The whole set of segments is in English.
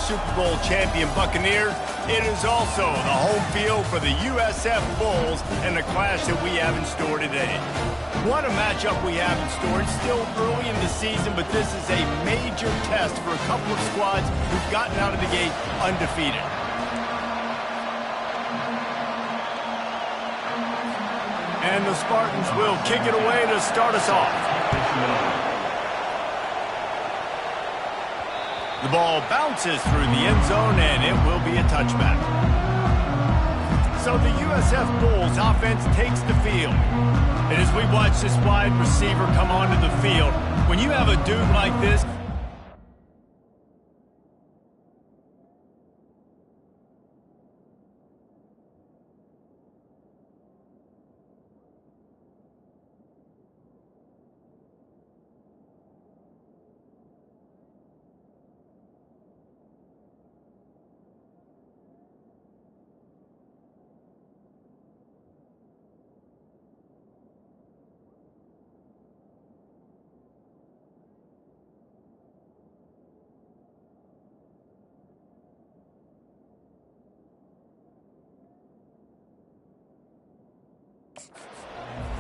Super Bowl champion Buccaneers, it is also the home field for the USF Bulls and the clash that we have in store today. What a matchup we have in store. It's still early in the season, but this is a major test for a couple of squads who've gotten out of the gate undefeated. And the Spartans will kick it away to start us off. The ball bounces through the end zone, and it will be a touchback. So the USF Bulls offense takes the field. And as we watch this wide receiver come onto the field, when you have a dude like this,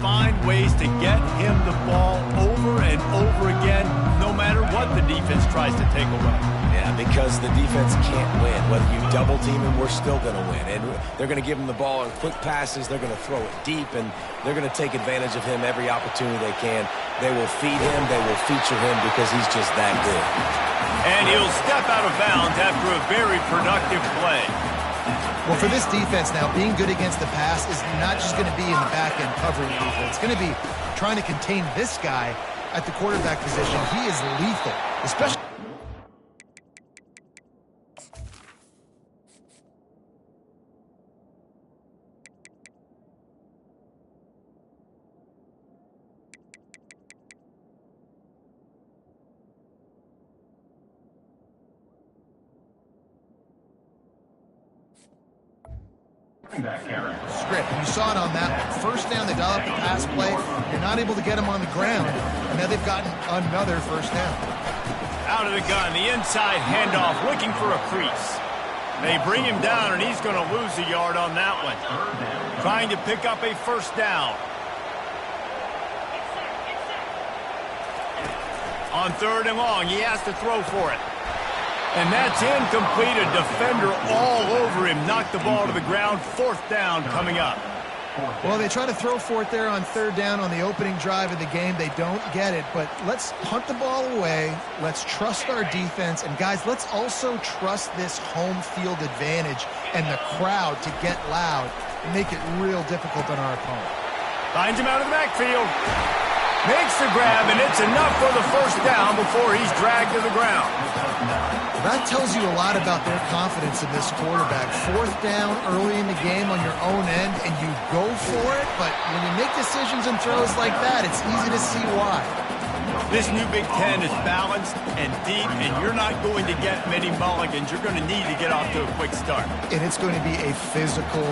find ways to get him the ball over and over again, no matter what the defense tries to take away. Yeah, because the defense can't win. Whether you double team him, we're still going to win. And they're going to give him the ball in quick passes. They're going to throw it deep, and they're going to take advantage of him every opportunity they can. They will feed him. They will feature him because he's just that good. And he'll step out of bounds after a very productive play. Well, for this defense now, being good against the pass is not just going to be in the back end covering the defense. It's going to be trying to contain this guy at the quarterback position. He is lethal, especially. Script. You saw it on that one. First down, they dial up the pass play. You're not able to get him on the ground, and now they've gotten another first down. Out of the gun, the inside handoff, looking for a crease. They bring him down, and he's going to lose a yard on that one. Trying to pick up a first down. On third and long, he has to throw for it. And that's incomplete. A defender all over him. Knocked the ball to the ground. Fourth down coming up. Well, they try to throw for it there on third down on the opening drive of the game. They don't get it, but let's punt the ball away. Let's trust our defense. And, guys, let's also trust this home field advantage and the crowd to get loud and make it real difficult on our opponent. Finds him out of the backfield. Makes the grab, and it's enough for the first down before he's dragged to the ground. That tells you a lot about their confidence in this quarterback. Fourth down early in the game on your own end, and you go for it, but when you make decisions and throws like that, it's easy to see why. This new Big Ten is balanced and deep, and you're not going to get many mulligans. You're going to need to get off to a quick start. And it's going to be a physical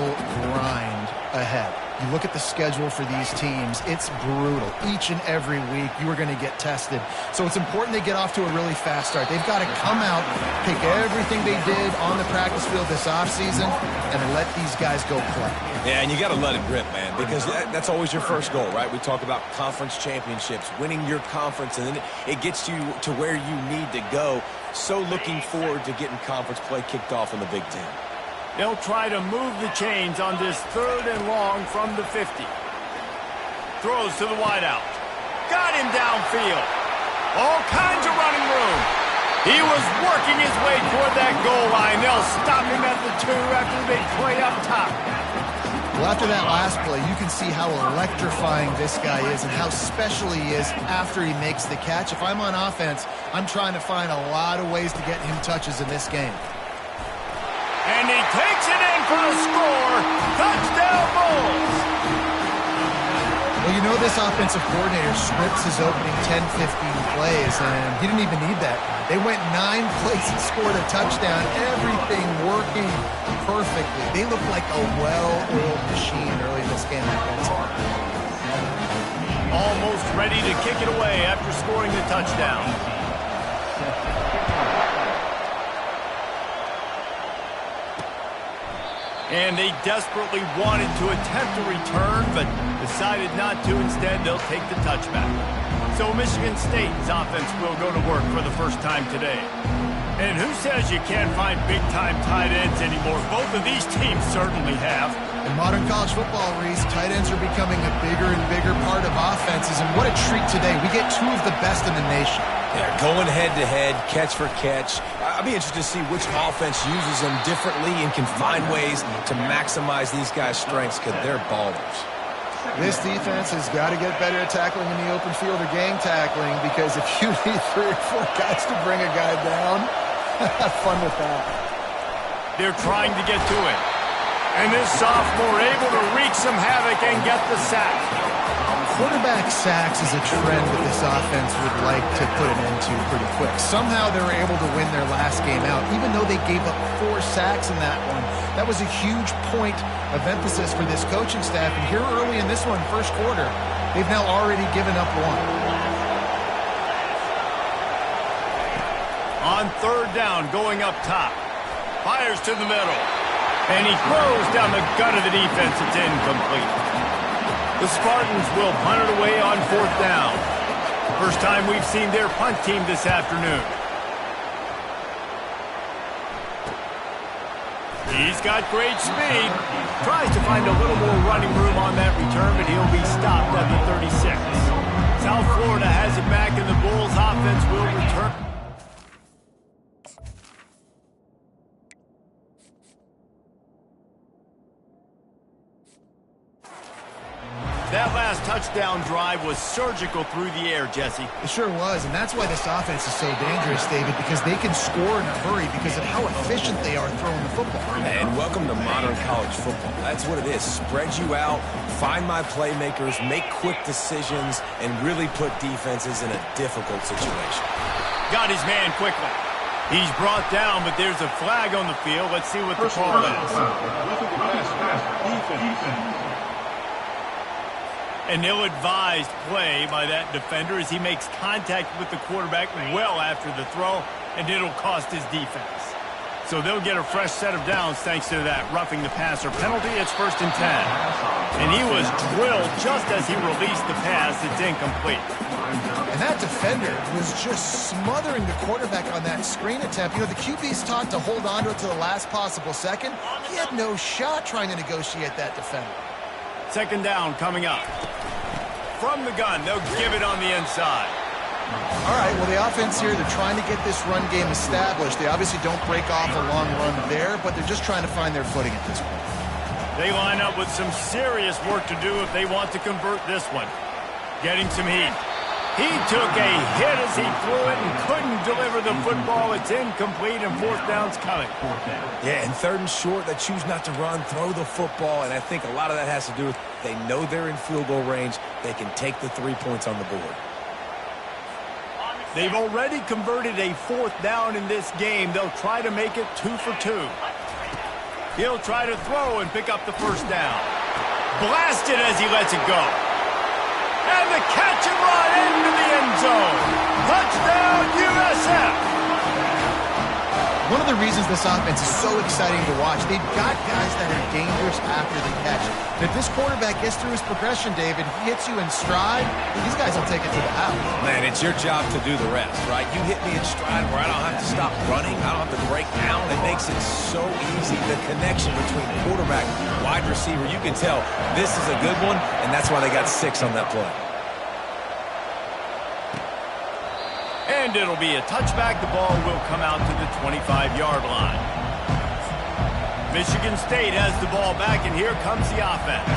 grind ahead. You look at the schedule for these teams, it's brutal. Each and every week, you are going to get tested. So it's important they get off to a really fast start. They've got to come out, take everything they did on the practice field this offseason, and let these guys go play. Yeah, and you got to let it rip, man, because that's always your first goal, right? We talk about conference championships, winning your conference, and then it gets you to where you need to go. So looking forward to getting conference play kicked off in the Big Ten. They'll try to move the chains on this third and long from the 50. Throws to the wideout. Got him downfield. All kinds of running room. He was working his way toward that goal line. They'll stop him at the 2 after the big play up top. Well, after that last play, you can see how electrifying this guy is and how special he is after he makes the catch. If I'm on offense, I'm trying to find a lot of ways to get him touches in this game. And he takes it in for the score. Touchdown, Bulls. Well, you know this offensive coordinator scripts his opening 10, 15 plays, and he didn't even need that. They went 9 plays and scored a touchdown. Everything working perfectly. They look like a well-oiled machine early in this game offensively. Almost ready to kick it away after scoring the touchdown. And they desperately wanted to attempt a return, but decided not to. Instead, they'll take the touchback. So Michigan State's offense will go to work for the first time today. And who says you can't find big-time tight ends anymore? Both of these teams certainly have. In modern college football, Reese, tight ends are becoming a bigger and bigger part of offenses. And what a treat today. We get two of the best in the nation. Yeah, going head-to-head, catch for catch. I'll be interested to see which offense uses them differently and can find ways to maximize these guys' strengths because they're ballers. This defense has got to get better at tackling in the open field or gang tackling, because if you need 3 or 4 guys to bring a guy down, have fun with that. They're trying to get to it. And this sophomore able to wreak some havoc and get the sack. Quarterback sacks is a trend that this offense would like to put an end to pretty quick. Somehow they were able to win their last game out, even though they gave up 4 sacks in that one. That was a huge point of emphasis for this coaching staff. And here early in this one, first quarter, they've now already given up 1. On third down, going up top. Fires to the middle. And he throws down the gut of the defense. It's incomplete. The Spartans will punt it away on 4th down. First time we've seen their punt team this afternoon. He's got great speed. Tries to find a little more running room on that return, but he'll be stopped at the 36. South Florida has it back, and the Bulls offense will return. That last touchdown drive was surgical through the air, Jesse. It sure was, and that's why this offense is so dangerous, David, because they can score in a hurry because of how efficient they are throwing the football. And welcome to modern college football. That's what it is. Spread you out, find my playmakers, make quick decisions, and really put defenses in a difficult situation. Got his man quickly. He's brought down, but there's a flag on the field. Let's see what the call is. An ill-advised play by that defender as he makes contact with the quarterback well after the throw, and it'll cost his defense. So they'll get a fresh set of downs thanks to that roughing the passer penalty. It's 1st and 10. And he was drilled just as he released the pass. It's incomplete. And that defender was just smothering the quarterback on that screen attempt. You know, the QB's taught to hold on to it to the last possible second. He had no shot trying to negotiate that defender. 2nd down coming up. From the gun, they'll give it on the inside. All right, well, the offense here, they're trying to get this run game established. They obviously don't break off a long run there, but they're just trying to find their footing at this point. They line up with some serious work to do if they want to convert this one. Getting some heat. He took a hit as he threw it and couldn't deliver the football. It's incomplete, and 4th down's coming. Yeah, and 3rd and short, they choose not to run, throw the football, and I think a lot of that has to do with they know they're in field goal range. They can take the 3 points on the board. They've already converted a 4th down in this game. They'll try to make it 2 for 2. He'll try to throw and pick up the 1st down. Blasted as he lets it go. And the catch and run into the end zone. Touchdown, USF. One of the reasons this offense is so exciting to watch, they've got guys that are dangerous after the catch. And if this quarterback gets through his progression, David, he hits you in stride, these guys will take it to the house. Man, it's your job to do the rest, right? You hit me in stride where I don't have to stop running. I don't have to break down. It makes it so easy. The connection between quarterback and wide receiver, you can tell this is a good one, and that's why they got 6 on that play. And it'll be a touchback. The ball will come out to the 25-yard line. Michigan State has the ball back, and here comes the offense.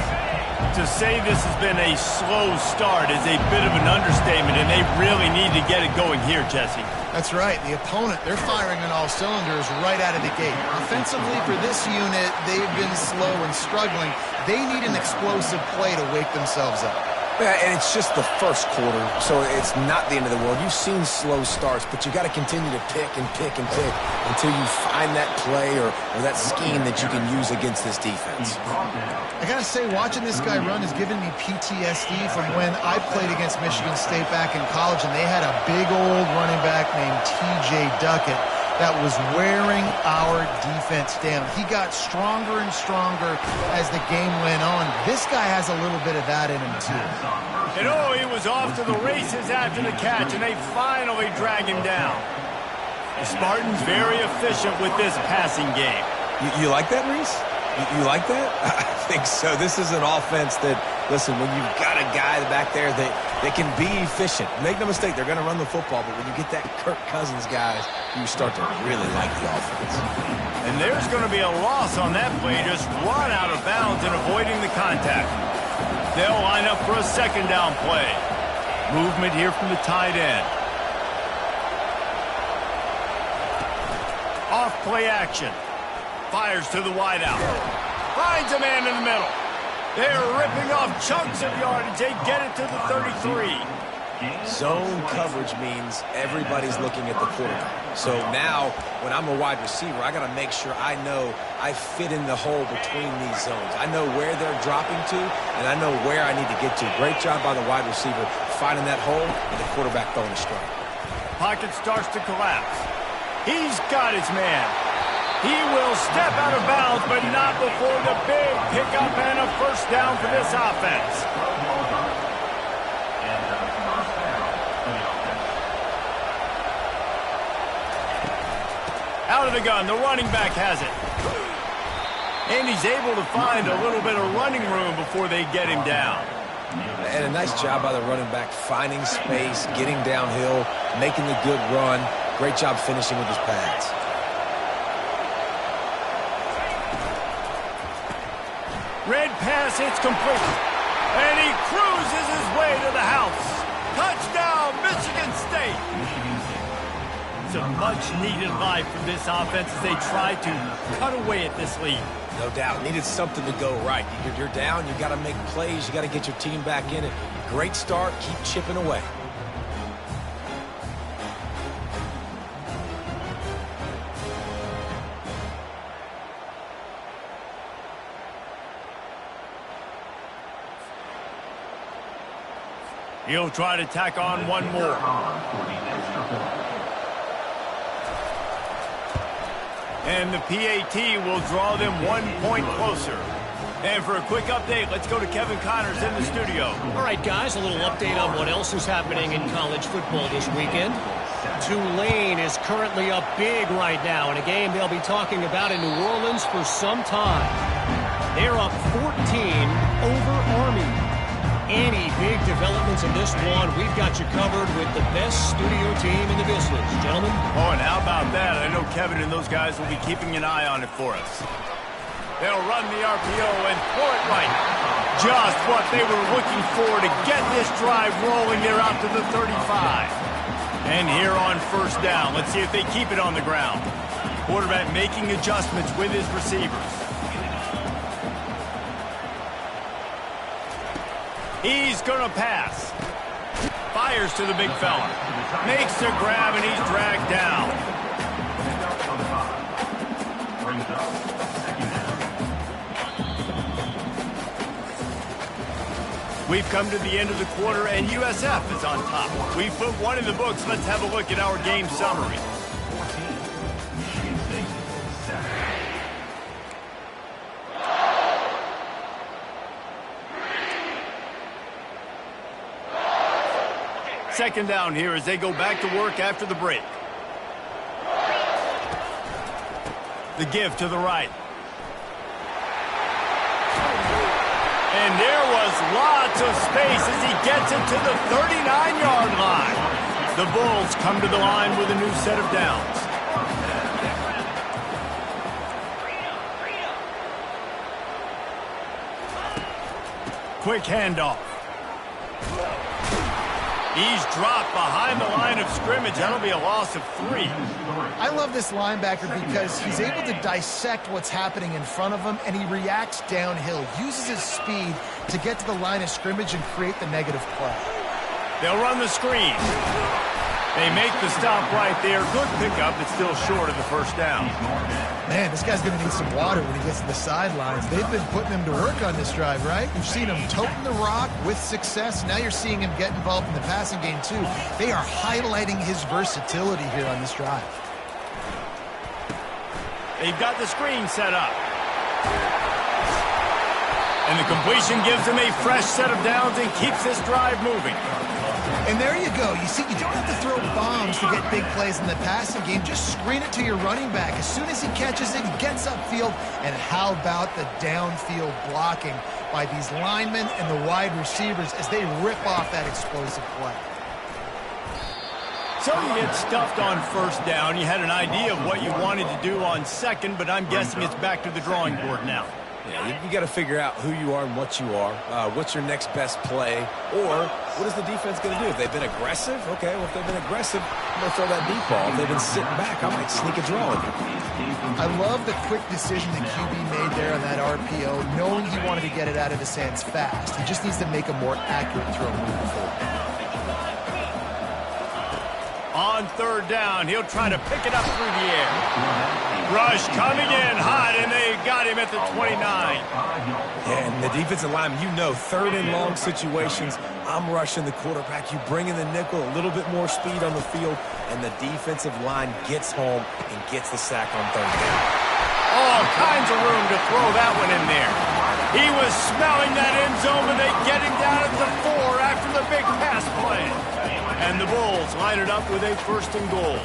To say this has been a slow start is a bit of an understatement, and they really need to get it going here, Jesse. That's right. The opponent, they're firing on all cylinders right out of the gate. Offensively, for this unit, they've been slow and struggling. They need an explosive play to wake themselves up. Yeah, and it's just the first quarter, so it's not the end of the world. You've seen slow starts, but you got to continue to pick and pick and pick until you find that play or that scheme that you can use against this defense. I got to say, watching this guy run has given me PTSD from when I played against Michigan State back in college, and they had a big old running back named T.J. Duckett. that was wearing our defense down. He got stronger and stronger as the game went on. This guy has a little bit of that in him, too. And he was off to the races after the catch, and they finally drag him down. The Spartans very efficient with this passing game. You like that, Reese? You like that? I think so. This is an offense that, listen, when you've got a guy back there that can be efficient. Make no mistake, they're going to run the football, but when you get that Kirk Cousins guy, you start to really like the offense. And there's going to be a loss on that play, just run out of bounds and avoiding the contact. They'll line up for a second down play. Movement here from the tight end. Off play action. Fires to the wideout. Finds a man in the middle. They're ripping off chunks of yardage. They get it to the 33. Zone coverage means everybody's looking at the quarterback. So now, when I'm a wide receiver, I got to make sure I know I fit in the hole between these zones. I know where they're dropping to, and I know where I need to get to. Great job by the wide receiver finding that hole, and the quarterback throwing a strike. Pocket starts to collapse. He's got his man. He will step out of bounds, but not before the big pickup and a first down for this offense. Out of the gun, the running back has it. And he's able to find a little bit of running room before they get him down. And a nice job by the running back, finding space, getting downhill, making the good run. Great job finishing with his pads. Red pass, it's complete. And he cruises his way to the house. Touchdown, Michigan State. It's a much-needed life for this offense as they try to cut away at this lead. No doubt. Needed something to go right. You're down. You got to make plays. You got to get your team back in it. Great start. Keep chipping away. He'll try to tack on one more. And the PAT will draw them 1 point closer. And for a quick update, let's go to Kevin Connors in the studio. All right, guys, a little update on what else is happening in college football this weekend. Tulane is currently up big right now in a game they'll be talking about in New Orleans for some time. They're up 14 over Army. Any big developments in this one, we've got you covered with the best studio team in the business. Gentlemen? Oh, and how about that? I know Kevin and those guys will be keeping an eye on it for us. They'll run the RPO and throw it right. Just what they were looking for to get this drive rolling. They're out to the 35. And here on first down, let's see if they keep it on the ground. Quarterback making adjustments with his receivers. He's going to pass. Fires to the big fella. Makes the grab, and he's dragged down. We've come to the end of the quarter, and USF is on top. We've put one in the books. Let's have a look at our game summary. Second down here as they go back to work after the break. The give to the right. And there was lots of space as he gets it to the 39-yard line. The Bulls come to the line with a new set of downs. Quick handoff. He's dropped behind the line of scrimmage. That'll be a loss of 3. I love this linebacker because he's able to dissect what's happening in front of him, and he reacts downhill, uses his speed to get to the line of scrimmage and create the negative play. They'll run the screen. They make the stop right there. Good pickup, but still short of the first down. Man, this guy's going to need some water when he gets to the sidelines. They've been putting him to work on this drive, right? You've seen him toting the rock with success. Now you're seeing him get involved in the passing game, too. They are highlighting his versatility here on this drive. They've got the screen set up. And the completion gives them a fresh set of downs and keeps this drive moving. And there you go. You see, you don't have to throw bombs to get big plays in the passing game. Just screen it to your running back. As soon as he catches it, he gets upfield. And how about the downfield blocking by these linemen and the wide receivers as they rip off that explosive play. So you get stuffed on first down. You had an idea of what you wanted to do on second, but I'm guessing it's back to the drawing board now. Yeah, you got to figure out who you are and what you are. What's your next best play? Or what is the defense going to do? If they've been aggressive, okay, well, if they've been aggressive, I'm going to throw that deep ball. If they've been sitting back, I might sneak a draw in. I love the quick decision the QB made there on that RPO, knowing he wanted to get it out of his hands fast. He just needs to make a more accurate throw moving forward. On third down, he'll try to pick it up through the air. Rush coming in hot, and they got him at the 29. And the defensive lineman, you know, third and long situations, I'm rushing the quarterback. You bring in the nickel, a little bit more speed on the field, and the defensive line gets home and gets the sack on third down. All kinds of room to throw that one in there. He was smelling that end zone, but they get him down at the 4 after the big pass play. And the Bulls line it up with a first and goal.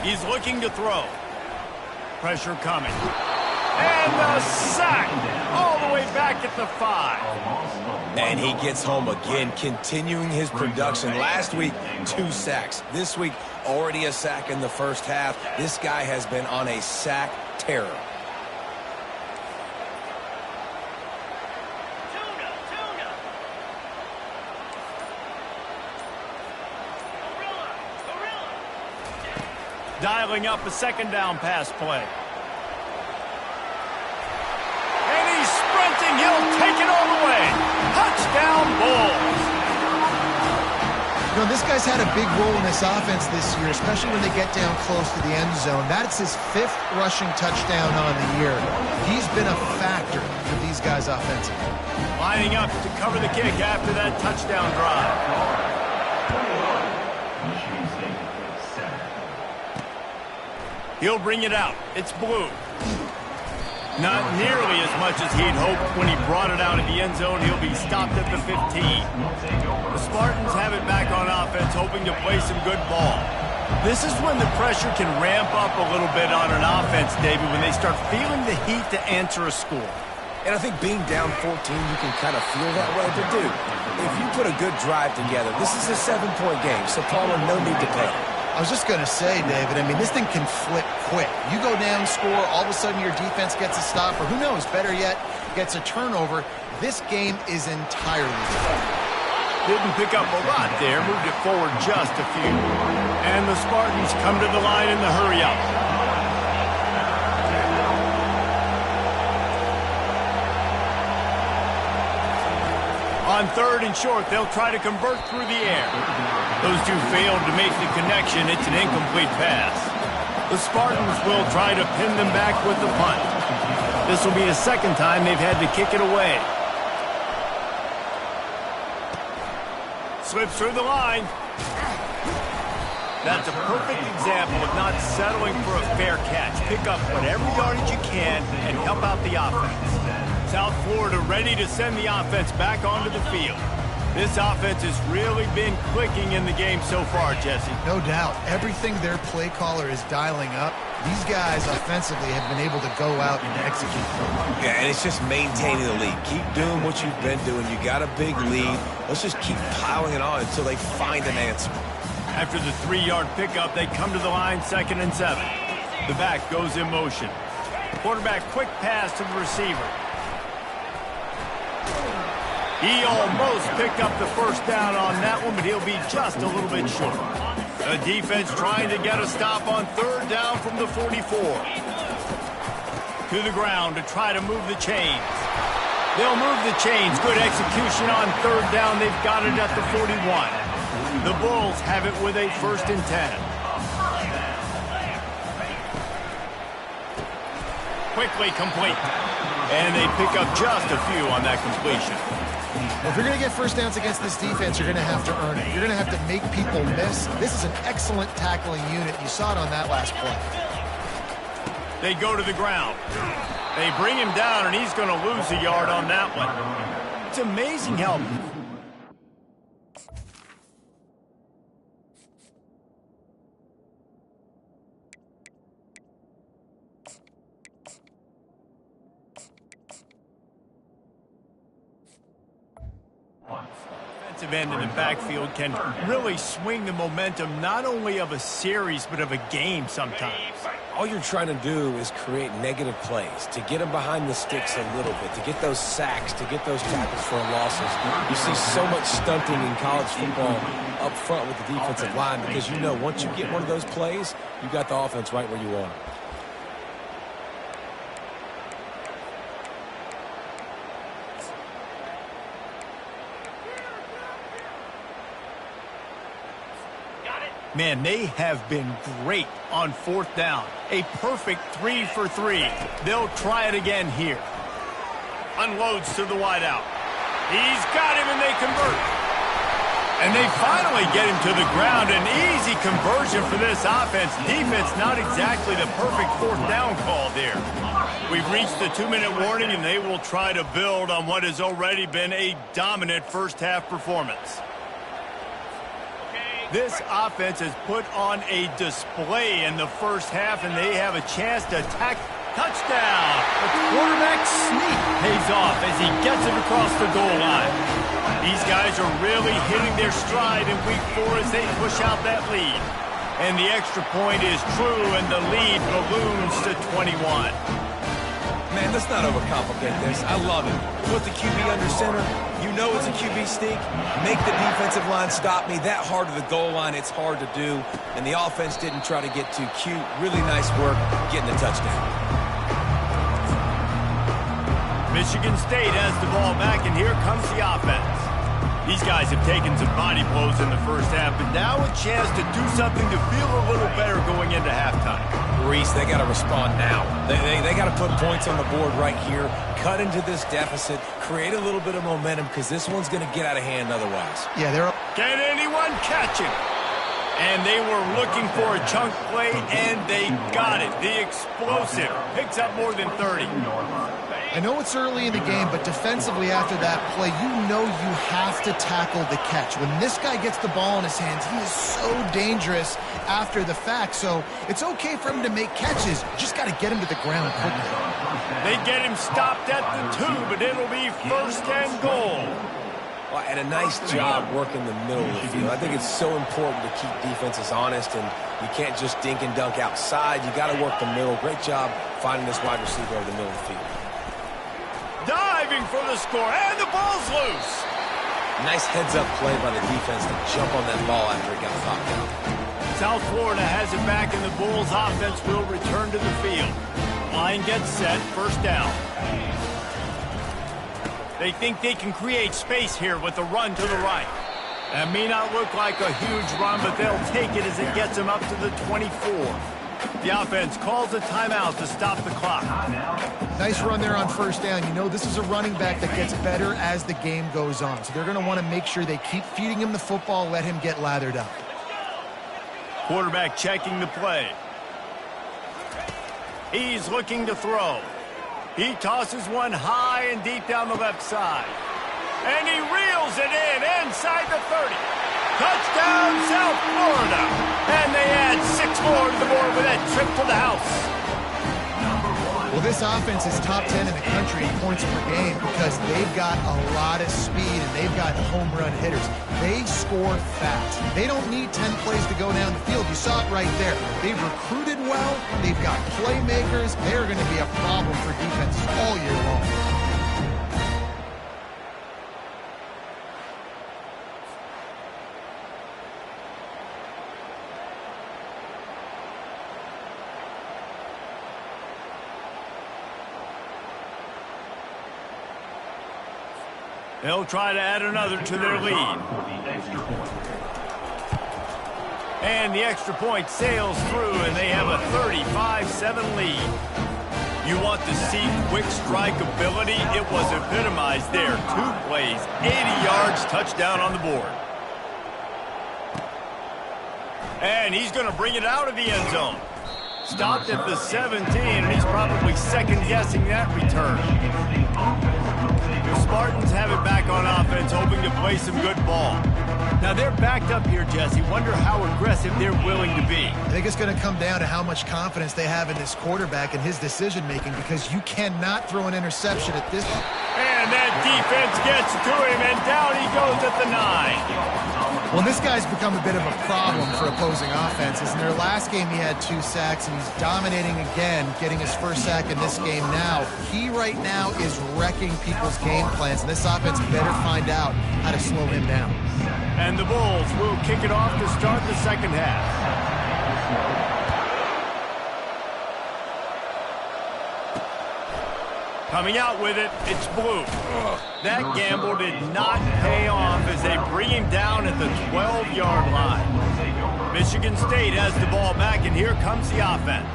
He's looking to throw. Pressure coming. And the sack all the way back at the 5. And he gets home again, continuing his production. Last week, 2 sacks. This week, already a sack in the first half. This guy has been on a sack terror. Dialing up a second down pass play. And he's sprinting. He'll take it all the way. Touchdown, Bulls. You know, this guy's had a big role in this offense this year, especially when they get down close to the end zone. That's his 5th rushing touchdown on the year. He's been a factor for these guys offensively. Lining up to cover the kick after that touchdown drive. He'll bring it out. It's blue. Not nearly as much as he'd hoped when he brought it out of the end zone. He'll be stopped at the 15. The Spartans have it back on offense, hoping to play some good ball. This is when the pressure can ramp up a little bit on an offense, David, when they start feeling the heat to answer a score. And I think being down 14, you can kind of feel that way. But, dude, if you put a good drive together, this is a 7-point game, so Palmer, no need to panic. I was just going to say, David, I mean, this thing can flip quick. You go down, score, all of a sudden your defense gets a stop, or who knows, better yet, gets a turnover. This game is entirely different. Didn't pick up a lot there, moved it forward just a few. And the Spartans come to the line in the hurry-up. On third and short, they'll try to convert through the air. Those two failed to make the connection. It's an incomplete pass. The Spartans will try to pin them back with the punt. This will be the second time they've had to kick it away. Slips through the line. That's a perfect example of not settling for a fair catch. Pick up whatever yardage you can and help out the offense. South Florida ready to send the offense back onto the field. This offense has really been clicking in the game so far, Jesse. No doubt. Everything their play caller is dialing up, these guys offensively have been able to go out and execute. Yeah, and it's just maintaining the lead. Keep doing what you've been doing. You got a big lead. Let's just keep piling it on until they find an answer. After the 3-yard pickup, they come to the line 2nd and 7. The back goes in motion. Quarterback quick pass to the receiver. He almost picked up the first down on that one, but he'll be just a little bit short. The defense trying to get a stop on third down from the 44. To the ground to try to move the chains. They'll move the chains. Good execution on third down. They've got it at the 41. The Bulls have it with a 1st and 10. Quickly complete. And they pick up just a few on that completion. Well, if you're going to get first downs against this defense, you're going to have to earn it. You're going to have to make people miss. This is an excellent tackling unit. You saw it on that last play. They go to the ground. They bring him down, and he's going to lose a yard on that one. It's amazing how... Defensive end in the backfield can really swing the momentum not only of a series but of a game sometimes. All you're trying to do is create negative plays, to get them behind the sticks a little bit, to get those sacks, to get those tackles for losses. You see so much stunting in college football up front with the defensive line because you know once you get one of those plays, you got the offense right where you want it. Man, they have been great on fourth down. A perfect 3 for 3. They'll try it again here. Unloads to the wideout. He's got him, and they convert. And they finally get him to the ground. An easy conversion for this offense. Defense, not exactly the perfect fourth down call there. We've reached the 2-minute warning, and they will try to build on what has already been a dominant first-half performance. This offense has put on a display in the first half, and they have a chance to attack. Touchdown! The quarterback sneak pays off as he gets it across the goal line. These guys are really hitting their stride in week 4 as they push out that lead. And the extra point is true, and the lead balloons to 21. Man, let's not overcomplicate this. I love it. Put the QB under center. You know it's a QB sneak. Make the defensive line stop me. That hard to the goal line, it's hard to do. And the offense didn't try to get too cute. Really nice work getting the touchdown. Michigan State has the ball back, and here comes the offense. These guys have taken some body blows in the first half, but now a chance to do something to feel a little better going into halftime. Reese, they got to respond now. They got to put points on the board right here, cut into this deficit, create a little bit of momentum because this one's going to get out of hand otherwise. Yeah, they're... Can anyone catch it? And they were looking for a chunk play, and they got it. The explosive picks up more than 30. I know it's early in the game, but defensively after that play, you know you have to tackle the catch. When this guy gets the ball in his hands, he is so dangerous after the fact. So it's okay for him to make catches. You just got to get him to the ground quickly. They get him stopped at the 2, but it'll be 1st and goal. Well, and a nice job working the middle of the field. I think it's so important to keep defenses honest, and you can't just dink and dunk outside. You got to work the middle. Great job finding this wide receiver over the middle of the field. Diving for the score, and the ball's loose. Nice heads-up play by the defense to jump on that ball after it got knocked out. South Florida has it back, and the Bulls offense will return to the field. Line gets set, 1st down. They think they can create space here with the run to the right. That may not look like a huge run, but they'll take it as it gets them up to the 24. The offense calls a timeout to stop the clock. Nice run there on 1st down. You know this is a running back that gets better as the game goes on. So they're going to want to make sure they keep feeding him the football, let him get lathered up. Quarterback checking the play. He's looking to throw. He tosses one high and deep down the left side. And he reels it in inside the 30. Touchdown, South Florida. And they add 6 more to the board with that trip to the house. Well, this offense is top 10 in the country in points per game because they've got a lot of speed and they've got home run hitters. They score fast. They don't need 10 plays to go down the field. You saw it right there. They've recruited well. They've got playmakers. They're going to be a problem for defenses all year long. They'll try to add another to their lead. And the extra point sails through, and they have a 35-7 lead. You want to see quick strike ability? It was epitomized there. 2 plays, 80 yards, touchdown on the board. And he's going to bring it out of the end zone. Stopped at the 17, and he's probably second-guessing that return. The Spartans have it back on offense, hoping to play some good ball. Now, they're backed up here, Jesse. Wonder how aggressive they're willing to be. I think it's going to come down to how much confidence they have in this quarterback and his decision-making, because you cannot throw an interception at this. And that defense gets to him, and down he goes at the 9. Well, this guy's become a bit of a problem for opposing offenses. In their last game, he had 2 sacks, and he's dominating again, getting his first sack in this game now. He right now is wrecking people's game plans, and this offense better find out how to slow him down. And the Bulls will kick it off to start the second half. Coming out with it, it's Blue. That gamble did not pay off as they bring him down at the 12-yard line. Michigan State has the ball back, and here comes the offense.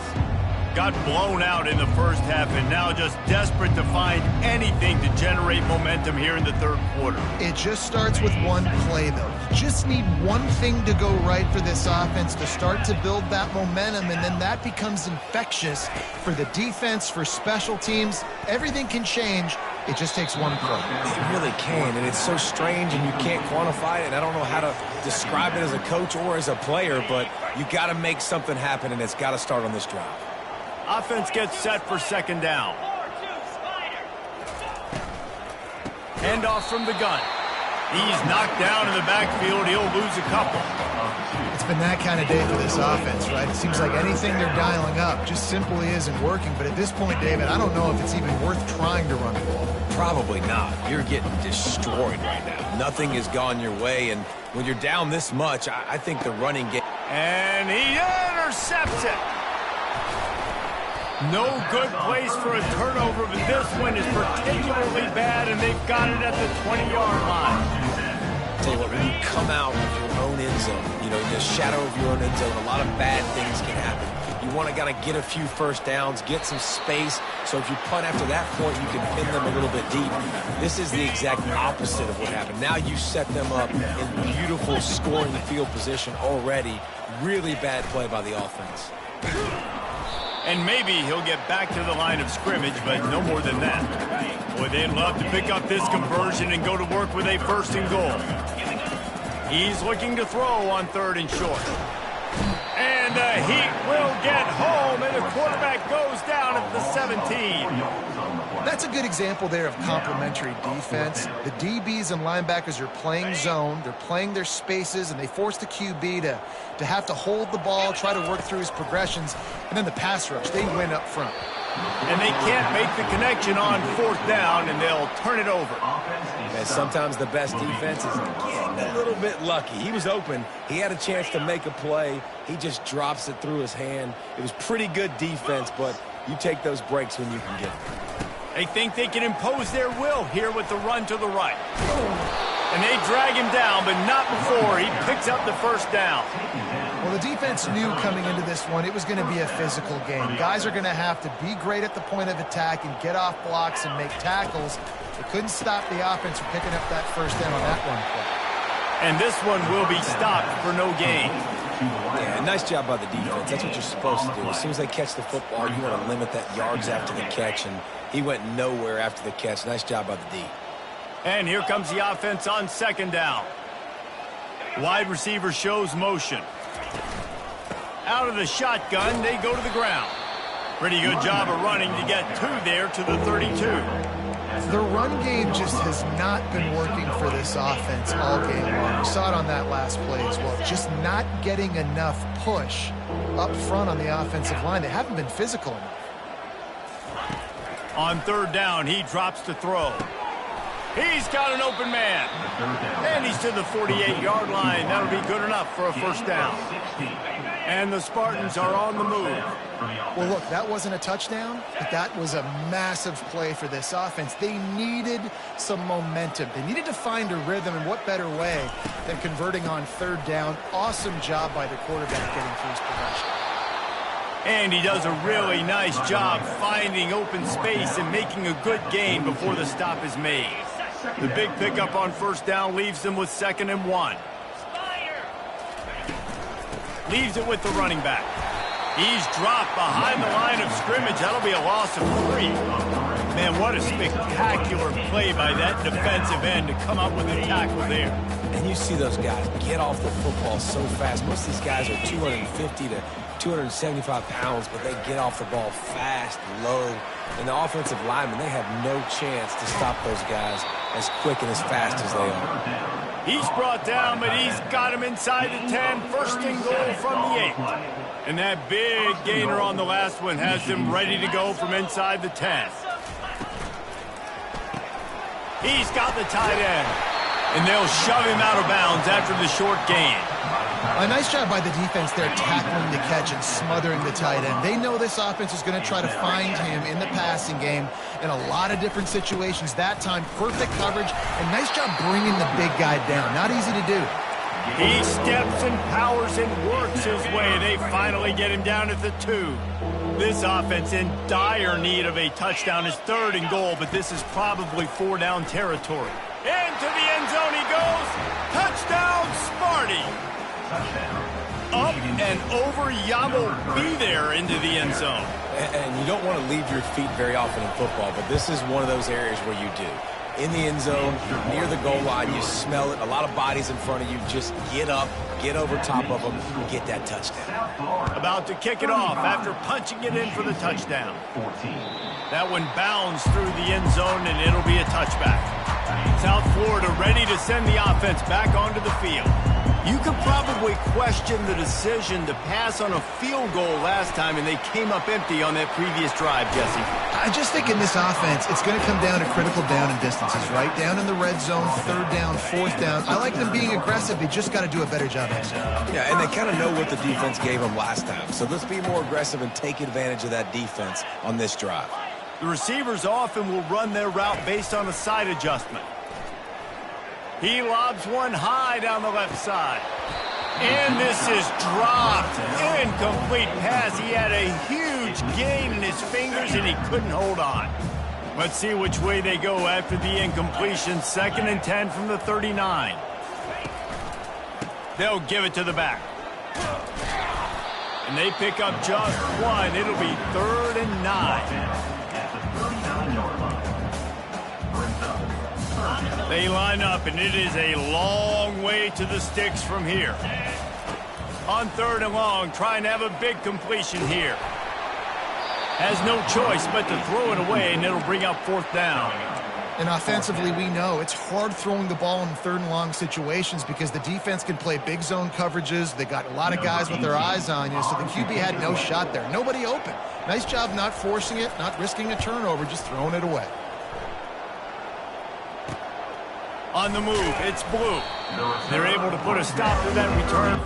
Got blown out in the first half, and now just desperate to find anything to generate momentum here in the third quarter. It just starts with one play, though. You just need one thing to go right for this offense to start to build that momentum, and then that becomes infectious for the defense, for special teams. Everything can change. It just takes one play. It really can, and it's so strange, and you can't quantify it, and I don't know how to describe it as a coach or as a player, but you got to make something happen, and it's got to start on this drive. Offense gets set for second down. Handoff from the gun. He's knocked down in the backfield. He'll lose a couple. It's been that kind of day for this offense, right? It seems like anything they're dialing up just simply isn't working. But at this point, David, I don't know if it's even worth trying to run the ball. Probably not. You're getting destroyed right now. Nothing has gone your way, and when you're down this much, I think the running game... And he intercepts it. No good place for a turnover, but this one is particularly bad, and they've got it at the 20-yard line. Tell you what, when you come out of your own end zone, you know, in the shadow of your own end zone, a lot of bad things can happen. You want to kind of get a few first downs, get some space, so if you punt after that point, you can pin them a little bit deep. This is the exact opposite of what happened. Now you set them up in beautiful scoring field position already. Really bad play by the offense. And maybe he'll get back to the line of scrimmage, but no more than that. Boy, they'd love to pick up this conversion and go to work with a first and goal. He's looking to throw on 3rd and short. And the Heat will get home, and the quarterback goes down at the 17. That's a good example there of complementary defense. The DBs and linebackers are playing zone. They're playing their spaces, and they force the QB to have to hold the ball, try to work through his progressions. And then the pass rush, they win up front. And they can't make the connection on 4th down, and they'll turn it over. And sometimes the best defense is getting a little bit lucky. He was open. He had a chance to make a play. He just drops it through his hand. It was pretty good defense, but you take those breaks when you can get them. They think they can impose their will here with the run to the right. And they drag him down, but not before he picks up the first down. Well, the defense knew coming into this one it was going to be a physical game. Guys are going to have to be great at the point of attack and get off blocks and make tackles. They couldn't stop the offense from picking up that first down on that one play. And this one will be stopped for no gain. Yeah, nice job by the defense. That's what you're supposed to do. As soon as they catch the football, you want to limit that yards after the catch, and he went nowhere after the catch. Nice job by the D. And here comes the offense on 2nd down. Wide receiver shows motion. Out of the shotgun, they go to the ground. Pretty good job of running to get 2 there to the 32. The run game just has not been working for this offense all game long. We saw it on that last play as well. Just not getting enough push up front on the offensive line. They haven't been physical enough. On 3rd down, he drops to throw. He's got an open man. And he's to the 48-yard line. That'll be good enough for a first down. And the Spartans are on the move. Well, look, that wasn't a touchdown, but that was a massive play for this offense. They needed some momentum. They needed to find a rhythm, and what better way than converting on 3rd down. Awesome job by the quarterback getting through his progression. And he does a really nice job finding open space and making a good gain before the stop is made. The big pickup on first down leaves them with 2nd and 1. Leaves it with the running back. He's dropped behind the line of scrimmage. That'll be a loss of 3. Man, what a spectacular play by that defensive end to come up with a tackle there. And you see those guys get off the football so fast. Most of these guys are 250 to 275 pounds, but they get off the ball fast, low. And the offensive linemen, they have no chance to stop those guys as quick and as fast as they are. He's brought down, but he's got him inside the 10. 1st and goal from the 8. And that big gainer on the last one has him ready to go from inside the 10. He's got the tight end. And they'll shove him out of bounds after the short gain. A nice job by the defense there tackling the catch and smothering the tight end. They know this offense is going to try to find him in the passing game in a lot of different situations. That time, perfect coverage, and nice job bringing the big guy down. Not easy to do. He steps and powers and works his way. They finally get him down at the 2. This offense in dire need of a touchdown is 3rd and goal, but this is probably 4-down territory. Into the end zone he goes. Touchdown, Sparty. Up and over. Yamo be there into the end zone. And you don't want to leave your feet very often in football, but this is one of those areas where you do. In the end zone, near the goal line, you smell it. A lot of bodies in front of you. Just get up, get over top of them, and get that touchdown. About to kick it off after punching it in for the touchdown. That one bounds through the end zone, and it'll be a touchback. South Florida ready to send the offense back onto the field. You could probably question the decision to pass on a field goal last time, and they came up empty on that previous drive, Jesse. I just think in this offense, it's going to come down to critical down and distances, right? Down in the red zone, 3rd down, 4th down. I like them being aggressive. They just got to do a better job executing. Yeah, and they kind of know what the defense gave them last time. So let's be more aggressive and take advantage of that defense on this drive. The receivers often will run their route based on a side adjustment. He lobs one high down the left side. And this is dropped. Incomplete pass. He had a huge gain in his fingers, and he couldn't hold on. Let's see which way they go after the incompletion. 2nd and 10 from the 39. They'll give it to the back. And they pick up just 1. It'll be 3rd and 9. They line up, and it is a long way to the sticks from here. On 3rd and long, trying to have a big completion here. Has no choice but to throw it away, and it'll bring up 4th down. And offensively, we know it's hard throwing the ball in 3rd and long situations because the defense can play big zone coverages. They got a lot of guys with their eyes on you, so the QB had no shot there. Nobody open. Nice job not forcing it, not risking a turnover, just throwing it away. On the move, it's Blue. They're able to put a stop to that return.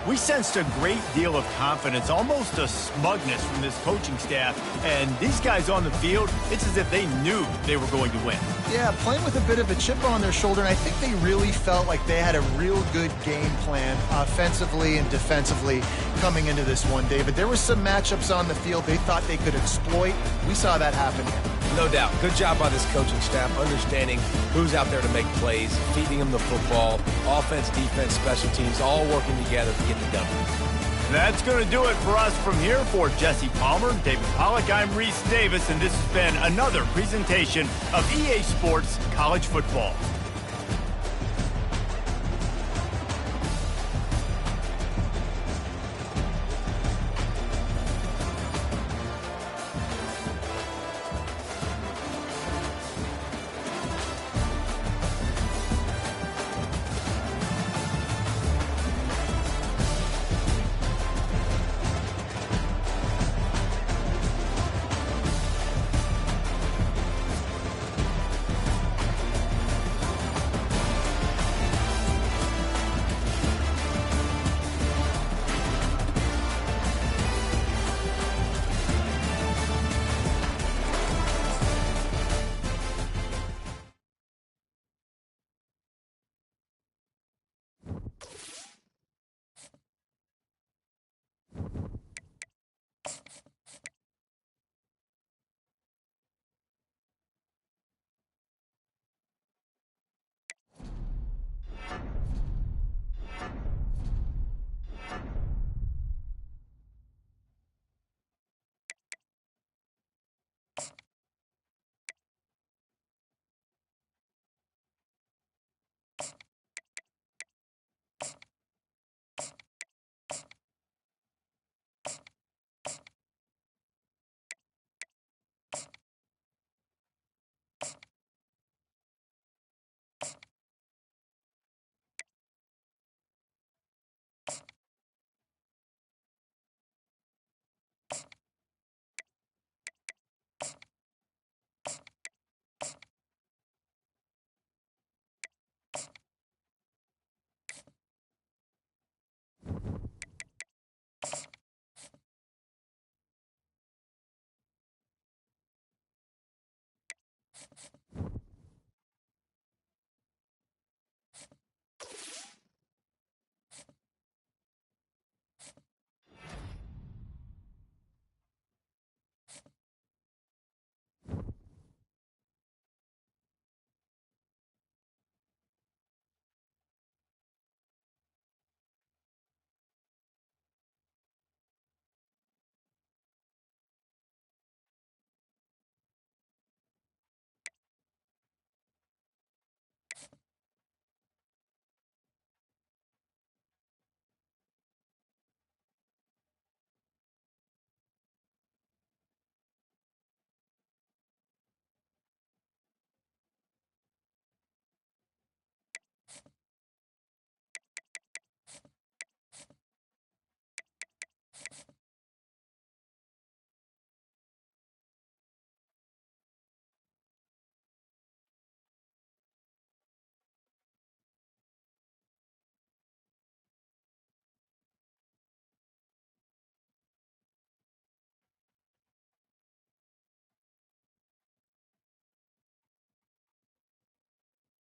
We sensed a great deal of confidence, almost a smugness from this coaching staff. And these guys on the field, it's as if they knew they were going to win. Yeah, playing with a bit of a chip on their shoulder, and I think they really felt like they had a real good game plan offensively and defensively coming into this one, David. There were some matchups on the field they thought they could exploit. We saw that happen here. No doubt. Good job by this coaching staff, understanding who's out there to make plays, feeding them the football, offense, defense, special teams, all working together to get the done. That's going to do it for us from here. For Jesse Palmer, David Pollack, I'm Reese Davis, and this has been another presentation of EA Sports College Football.